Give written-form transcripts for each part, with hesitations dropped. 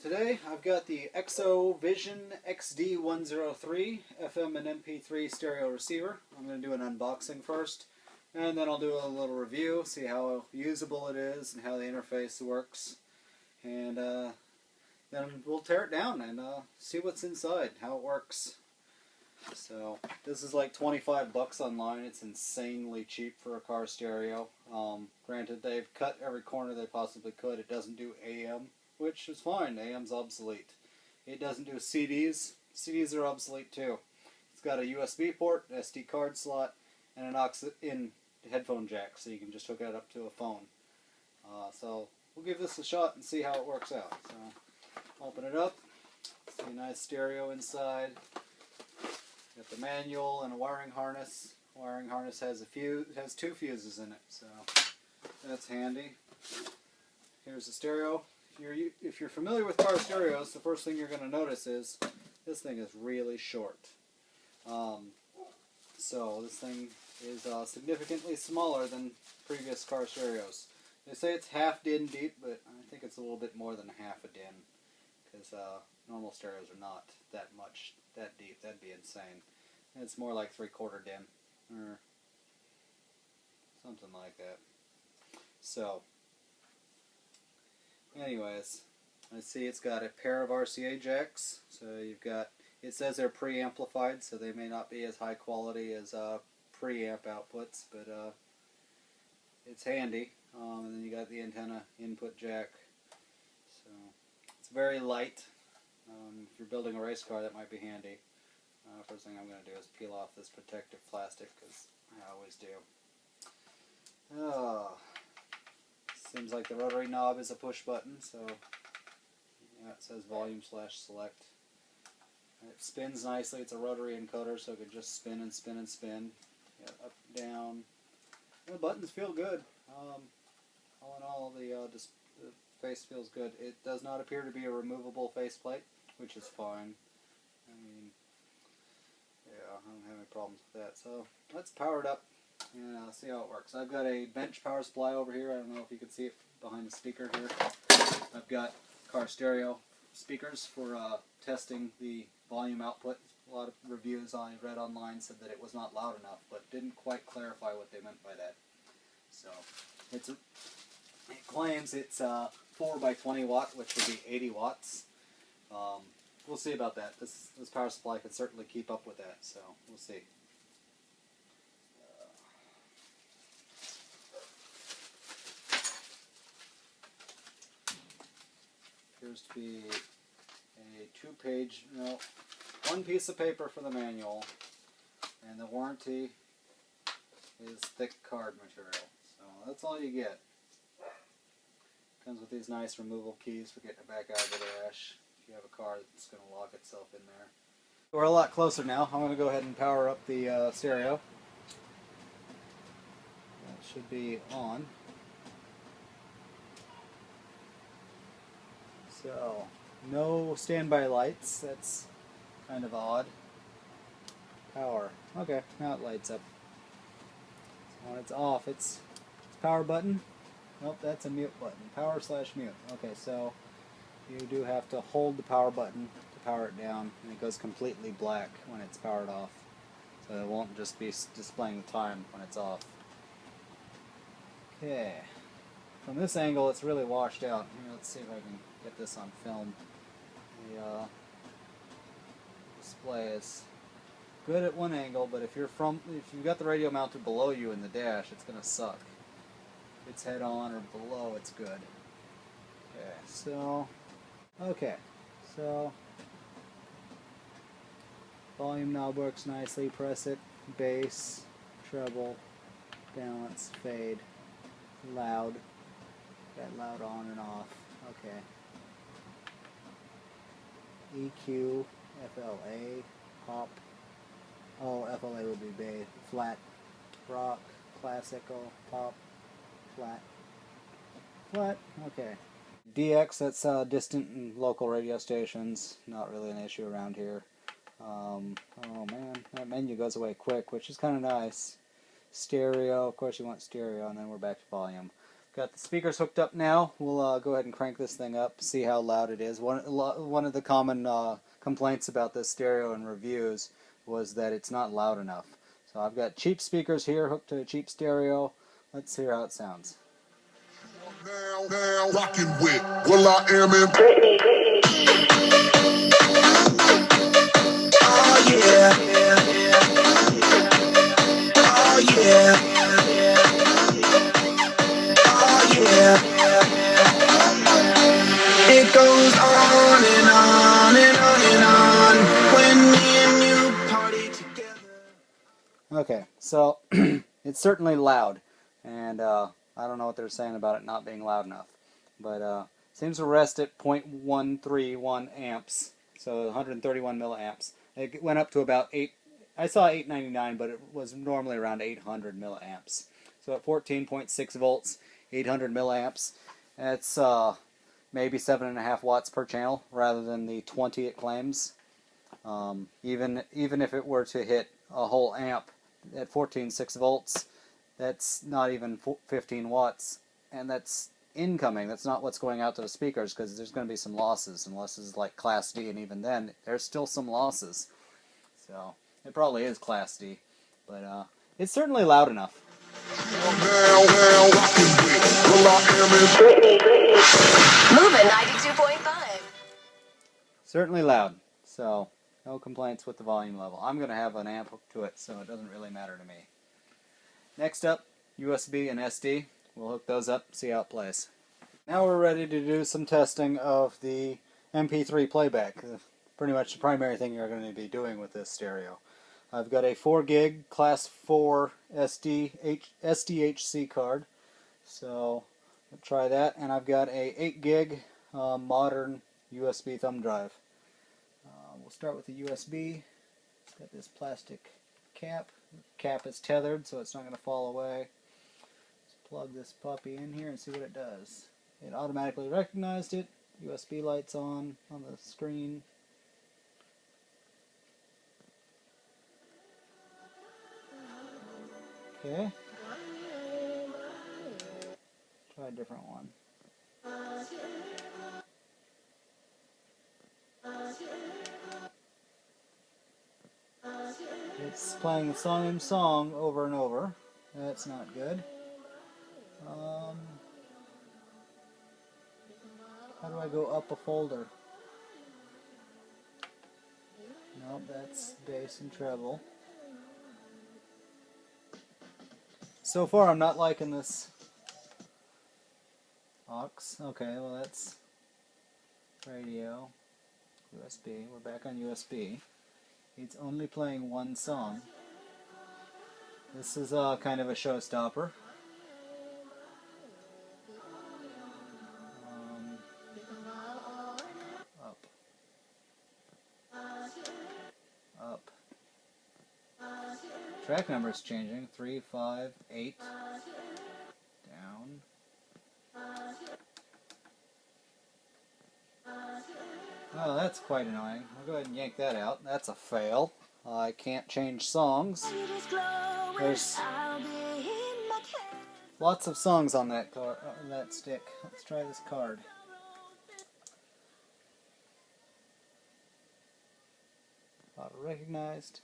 Today I've got the XO Vision XD103 FM and MP3 stereo receiver. I'm going to do an unboxing first, and then I'll do a little review, see how usable it is and how the interface works, and then we'll tear it down and see what's inside, how it works. So this is like 25 bucks online. It's insanely cheap for a car stereo. Granted, they've cut every corner they possibly could. It doesn't do AM, which is fine. AM's obsolete. It doesn't do CDs. CDs are obsolete too. It's got a USB port, an SD card slot, and an aux-in headphone jack, so you can just hook it up to a phone. So we'll give this a shot and see how it works out. So open it up. See a nice stereo inside. Got the manual and a wiring harness. Wiring harness has two fuses in it, so that's handy. Here's the stereo. If you're familiar with car stereos, the first thing you're going to notice is this thing is really short. So this thing is significantly smaller than previous car stereos. They say it's half DIN deep, but I think it's a little bit more than half a DIN, because normal stereos are not that deep. That'd be insane. It's more like 3/4 DIN or something like that. So anyways, I see it's got a pair of RCA jacks. So it says they're pre-amplified, so they may not be as high quality as preamp outputs, but it's handy. And then you got the antenna input jack. So it's very light. If you're building a race car, that might be handy. First thing I'm going to do is peel off this protective plastic, because I always do. Seems like the rotary knob is a push button, so yeah, it says volume/select. It spins nicely. It's a rotary encoder, so it can just spin and spin and spin. Yeah, up, down. The buttons feel good. All in all, the face feels good. It does not appear to be a removable faceplate, which is fine. I mean, yeah, I don't have any problems with that. So let's power it up and see how it works. I've got a bench power supply over here. I don't know if you can see it behind the speaker here. I've got car stereo speakers for testing the volume output. A lot of reviews I read online said that it was not loud enough, but didn't quite clarify what they meant by that. So it claims it's 4 by 20 watt, which would be 80 watts. We'll see about that. This power supply can certainly keep up with that, so we'll see. Appears to be a one piece of paper for the manual, and the warranty is thick card material. So that's all you get. Comes with these nice removable keys for getting it back out of the dash. If you have a car that's going to lock itself in there. We're a lot closer now. I'm going to go ahead and power up the stereo. That should be on. So, no standby lights. That's kind of odd. Power. Okay, now it lights up. So when it's off, it's power button. Nope, that's a mute button. Power/mute. Okay, so you do have to hold the power button to power it down, and it goes completely black when it's powered off. So it won't just be displaying the time when it's off. Okay. From this angle, it's really washed out. Here, let's see if I can get this on film. The display is good at one angle, but if you've got the radio mounted below you in the dash, it's going to suck. If it's head on or below, it's good. Okay, so volume knob works nicely. Press it, bass, treble, balance, fade, loud. Got loud on and off. Okay. EQ, FLA, pop. Oh, FLA would be bass. Flat, rock, classical, pop, flat. Okay. DX, that's distant and local radio stations. Not really an issue around here. Oh man, that menu goes away quick, which is kind of nice. Stereo, of course you want stereo, and then we're back to volume. Got the speakers hooked up now. We'll go ahead and crank this thing up, see how loud it is. One of the common complaints about this stereo in reviews was that it's not loud enough. So I've got cheap speakers here hooked to a cheap stereo. Let's hear how it sounds. Now rocking with will.i.am in Britney. Oh yeah. Oh yeah. Oh yeah. It goes on and on and on and on when me and you party together. Okay, so it's certainly loud, and I don't know what they're saying about it not being loud enough, but seems to rest at 0.131 amps, so 131 milliamps. It went up to about 8. I saw 899, but it was normally around 800 milliamps. So at 14.6 volts, 800 milliamps, that's maybe 7.5 watts per channel rather than the 20 it claims. Even if it were to hit a whole amp at 14.6 volts, that's not even 15 watts, and that's incoming. That's not what's going out to the speakers, because there's going to be some losses, unless it's like Class D, and even then, there's still some losses. So it probably is Class D, but it's certainly loud enough. Moving 92.5. Certainly loud, so no complaints with the volume level. I'm going to have an amp hooked to it, so it doesn't really matter to me. Next up, USB and SD. We'll hook those up, see how it plays. Now we're ready to do some testing of the MP3 playback. Pretty much the primary thing you're going to be doing with this stereo. I've got a 4 gig Class 4 SDHC card, so we'll try that. And I've got a 8 gig modern USB thumb drive. We'll start with the USB. It's got this plastic cap. Cap is tethered, so it's not going to fall away. Let's plug this puppy in here and see what it does. It automatically recognized it. USB lights on the screen. Okay. Try a different one. It's playing the same song over and over. That's not good. How do I go up a folder? Nope, that's bass and treble. So far I'm not liking this aux. Okay, well that's radio. USB. We're back on USB. It's only playing one song. This is kind of a showstopper. Up. Up. Track number is changing. 3, 5, 8. Down. Oh, that's quite annoying. I'll go ahead and yank that out. That's a fail. I can't change songs. There's lots of songs on that that stick. Let's try this card. Auto recognized.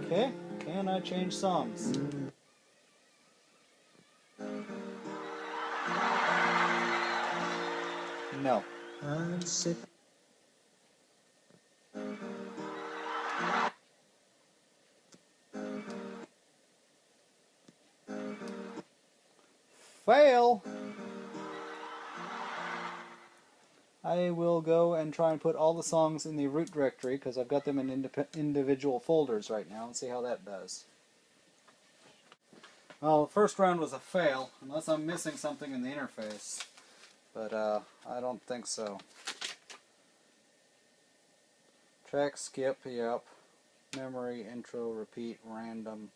Okay, can I change songs? No. Fail! I will go and try and put all the songs in the root directory, because I've got them in individual folders right now, and see how that does. Well, the first round was a fail, unless I'm missing something in the interface. But I don't think so. Track skip, yep. Memory, intro, repeat, random,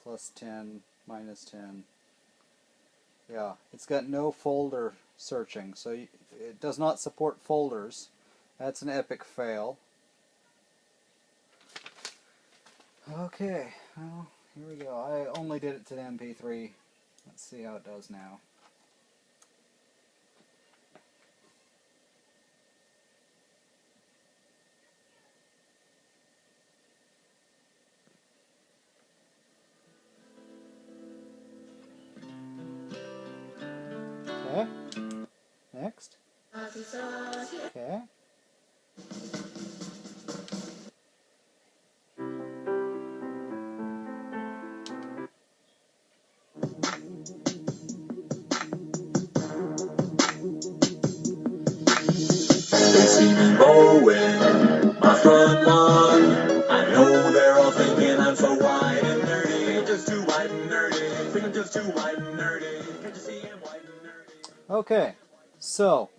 +10, -10. Yeah, it's got no folder searching, so it does not support folders. That's an epic fail. Okay, well, here we go. I only did it to the MP3. Let's see how it does now. Okay. Next. Okay. They see me mowing my front lawn. I know they're all thinking I'm so white and nerdy. I'm just too white and nerdy. Think I'm just too white and nerdy. Can't you see I'm white and nerdy? Okay, so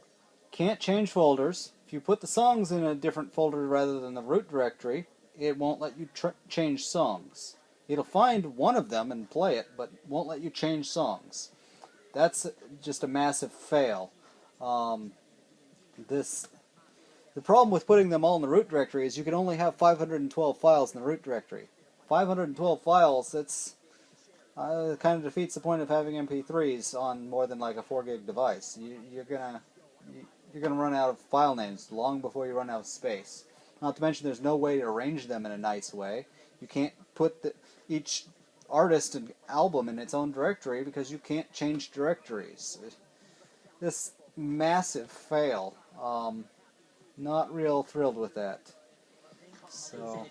can't change folders. If you put the songs in a different folder rather than the root directory, it won't let you change songs. It'll find one of them and play it, but won't let you change songs. That's just a massive fail. The problem with putting them all in the root directory is you can only have 512 files in the root directory. 512 files, that's kind of defeats the point of having MP3s on more than like a 4 gig device. You're gonna run out of file names long before you run out of space. Not to mention there's no way to arrange them in a nice way. You can't put each artist and album in its own directory because you can't change directories. This massive fail. Not real thrilled with that. So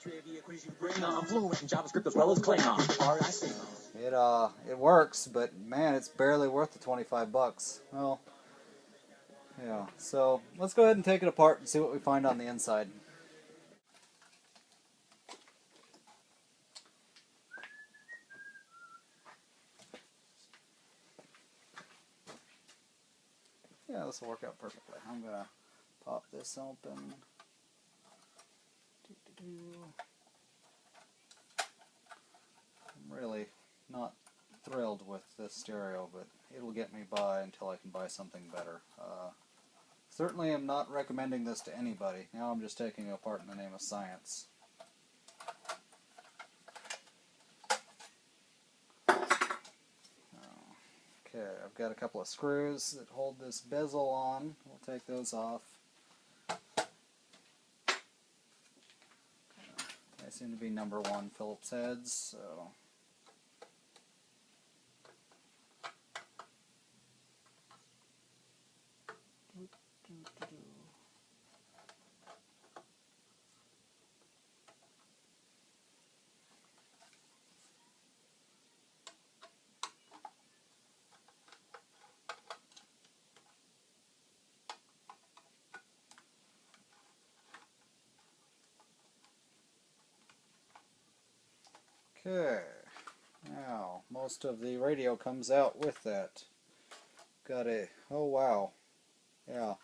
it works, but man, it's barely worth the $25. Well, yeah. So let's go ahead and take it apart and see what we find on the inside. Yeah, this will work out perfectly. I'm gonna pop this open. I'm really not thrilled with this stereo, but it'll get me by until I can buy something better. Certainly am not recommending this to anybody. Now I'm just taking it apart in the name of science. Okay, I've got a couple of screws that hold this bezel on. We'll take those off. They seem to be number 1 Phillips heads, so... Okay, now most of the radio comes out with that. Got a, oh wow, yeah,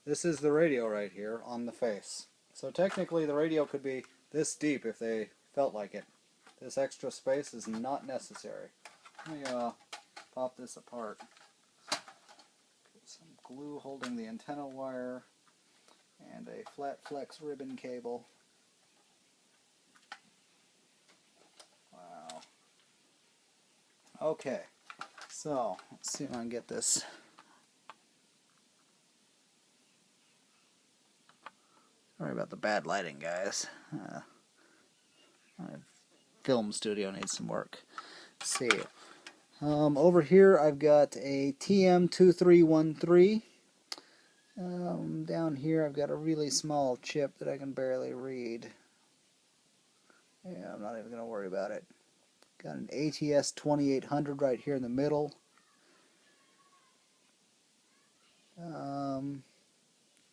this is the radio right here on the face. So technically the radio could be this deep if they felt like it. This extra space is not necessary. Let me pop this apart. Get some glue holding the antenna wire and a flat flex ribbon cable. Wow. Okay, so let's see if I can get this. Sorry about the bad lighting, guys. My film studio needs some work. Let's see. Over here I've got a TM2313. Down here I've got a really small chip that I can barely read. Yeah, I'm not even going to worry about it. Got an ATS 2800 right here in the middle. And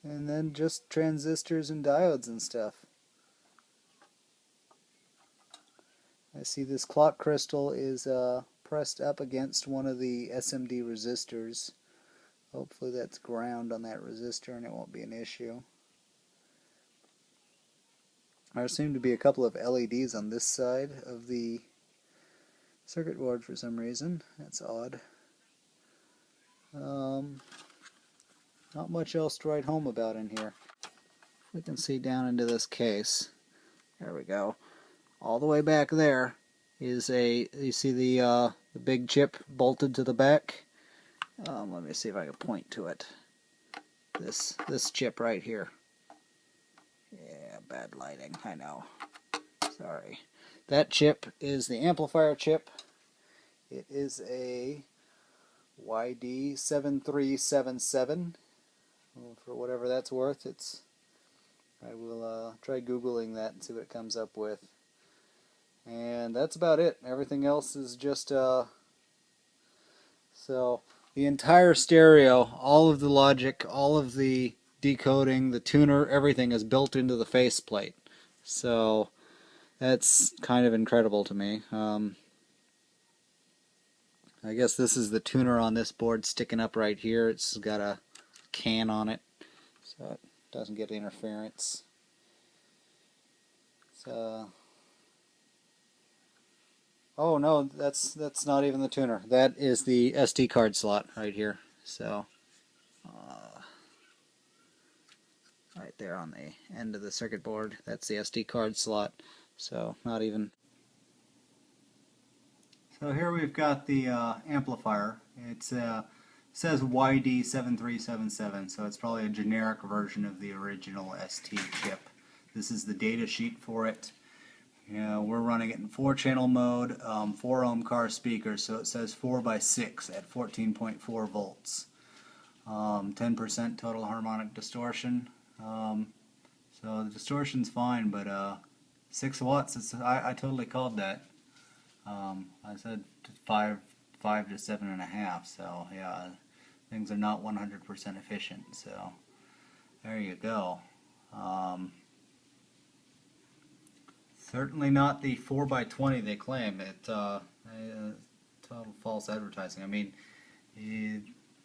then just transistors and diodes and stuff. I see this clock crystal is pressed up against one of the SMD resistors. Hopefully that's ground on that resistor and it won't be an issue. There seem to be a couple of LEDs on this side of the circuit board for some reason. That's odd. Not much else to write home about in here. we can see down into this case. There we go. All the way back there is you see the big chip bolted to the back? Let me see if I can point to it. This chip right here. Yeah, bad lighting, I know. Sorry. That chip is the amplifier chip. It is a YD7377. For whatever that's worth, I will try Googling that and see what it comes up with. And that's about it. Everything else is just so the entire stereo, all of the logic, all of the decoding, the tuner, everything is built into the faceplate. So that's kind of incredible to me. I guess this is the tuner on this board sticking up right here. It's got a can on it, so it doesn't get interference. Oh no, that's not even the tuner. That is the SD card slot right here. So right there on the end of the circuit board, that's the SD card slot. So not even. So here we've got the amplifier. It says YD7377, so it's probably a generic version of the original ST chip. This is the data sheet for it. We're running it in 4-channel mode, 4-ohm car speakers, so it says 4x6 at 14.4 volts. 10% total harmonic distortion. So the distortion's fine, but 6 watts, I totally called that. I said 5 to 7.5, so yeah, things are not 100% efficient, so there you go. Certainly not the 4x20 they claim. Total false advertising. I mean,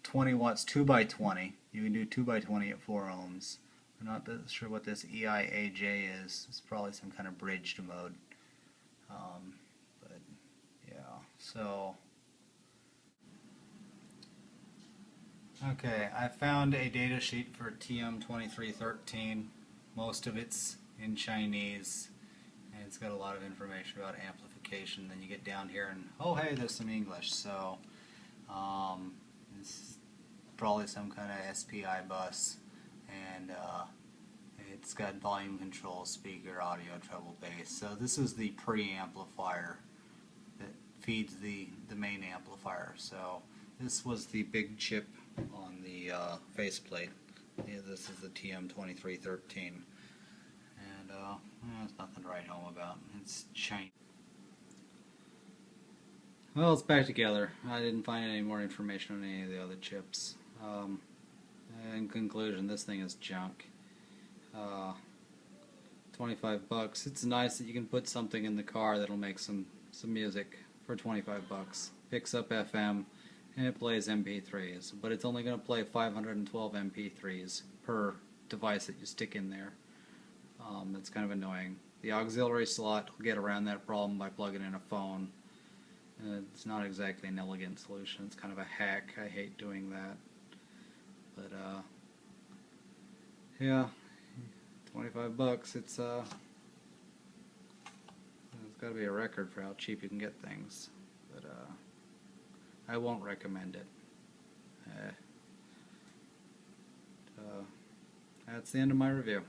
20 watts 2x20. You can do 2x20 at 4 ohms. I'm not sure what this EIAJ is. It's probably some kind of bridged mode. But yeah, so okay, I found a data sheet for TM2313. Most of it's in Chinese. And it's got a lot of information about amplification. Then you get down here and, oh hey, there's some English. So it's probably some kind of SPI bus, and it's got volume control, speaker, audio, treble, bass. So this is the preamplifier that feeds the main amplifier. So this was the big chip on the faceplate. Yeah, this is the TM2313. There's nothing to write home about. It's Chinese. Well, it's back together. I didn't find any more information on any of the other chips. In conclusion, this thing is junk. 25 bucks. It's nice that you can put something in the car that'll make some music for 25 bucks. Picks up FM and it plays MP3s, but it's only going to play 512 MP3s per device that you stick in there. That's kind of annoying. The auxiliary slot will get around that problem by plugging in a phone. It's not exactly an elegant solution. It's kind of a hack. I hate doing that. But yeah, 25 bucks. It's got to be a record for how cheap you can get things. But I won't recommend it. That's the end of my review.